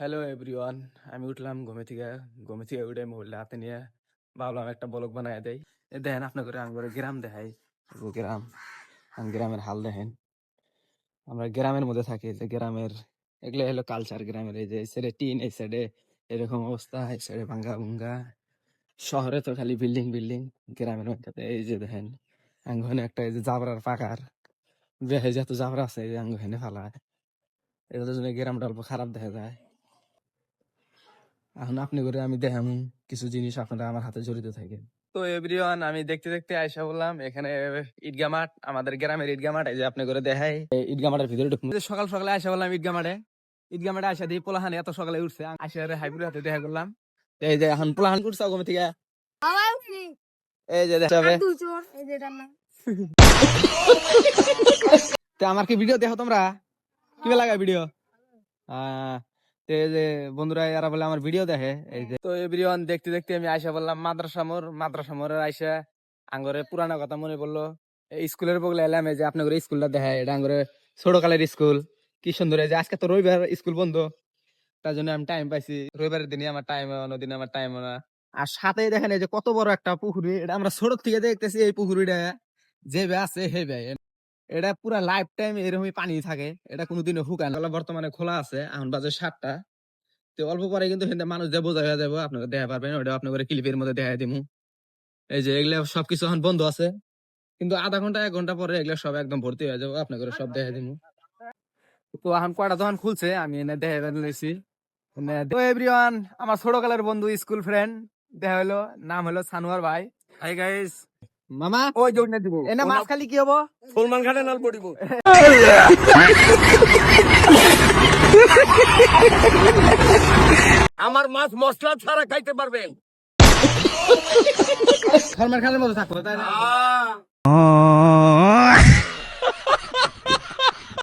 Hello everyone, আমি উঠলাম ঘুমে থেকে উঠে মোবাইলটা হাতে নিয়ে ভাবলাম একটা ব্লগ বানায় দেয়। দেখেন আপনার করে আমি গ্রাম দেখাই। গ্রাম, গ্রামের হাল দেখেন। আমরা গ্রামের মধ্যে থাকি, যে গ্রামের এগুলো হলো কালচার গ্রামের। এই যে এই সাইডে টিন, এই সাইডে এরকম অবস্থা, এই সাইডে ভাঙ্গা ভুঙ্গা। শহরে তো খালি বিল্ডিং বিল্ডিং, গ্রামের মধ্যে এই যে দেখেন আঙ্গনে একটা এই যে জাবরার পাকার বেহে যত জাবরা আছে এই যে আঙ্গনে ফালায়। এটার জন্য গ্রামটা অল্প খারাপ দেখা যায়। এখন আপনি করে আমি দেখাম কিছু জিনিস আপনারা আমার হাতে জড়িত থাকে। তো এভরিওয়ান, আমি দেখতে দেখতে আইসা বললাম এখানে ঈদগা মাঠ, আমাদের গ্রামের ঈদগা মাঠ। এই যে আপনি করে দেখাই ঈদগা মাঠের ভিতরে ঢুকবো। সকাল সকালে আইসা বললাম ঈদগা মাঠে। ঈদগা মাঠে আইসা দিয়ে পোলাহান এত সকালে উঠছে, আইসা হাইপুরের হাতে দেখা করলাম। এই যে এখন পোলাহান উঠছে ঘুম থেকে। এই যে দেখা যাবে তো আমার কি ভিডিও দেখো তোমরা? কি লাগায় ভিডিও? যে বন্ধুরা এরা বলে আমার ভিডিও দেখে। এই যে তো এভরিওয়ান, দেখতে দেখতে আমি আইসা বললাম মাদ্রাসা মোড় আইসা আঙ্গরে পুরানো কথা মনে পড়লো। এই স্কুলের বগলে এলাম। এই যে আপনার স্কুলটা দেখায়, এটা আঙ্গরে ছোট কালের স্কুল। কি সুন্দর। এই যে আজকে তো রবিবার, স্কুল বন্ধ, তার জন্য আমি টাইম পাইছি। রবিবারের দিনে আমার টাইম, অন্যদিনে আমার টাইম না। আর সাথে দেখেন এই যে কত বড় একটা পুকুরি, এটা আমরা ছোট থেকে দেখতেছি। এই পুকুরিটা যে বে আছে হে বে, এটা পুরা লাইফ টাইম এরকমই পানি থাকে, এটা কোনোদিনও শুকায় না। বর্তমানে খোলা আছে, এখন বাজে 7টা। তো অল্প পরে কিন্তু মানুষ যে বোঝা হয়ে যাবো, আপনাকে দেখা পারবেন। ওটা আপনাকে ক্লিপের মধ্যে দেখা দিব। এই যে এগুলা সবকিছু এখন বন্ধ আছে, কিন্তু আধা ঘন্টা 1 ঘন্টা পরে এগুলা সব একদম ভর্তি হয়ে যাবো, আপনাকে সব দেখা দিব। তো এখন কয়টা যখন খুলছে আমি এনে দেখা লইছি। তো এভরিওয়ান, আমার ছোটকালের বন্ধু, স্কুল ফ্রেন্ড দেখা হলো, নাম হলো সানোয়ার ভাই। Hi guys. মামা ওই জন্য দিব এনে মাছ খালি কি হবো? ফলমান খানে নাল পড়িব। আমার মাছ মশলা ছাড়া খাইতে পারবেন। ফলমান খানের মতো থাকবো, তাই না?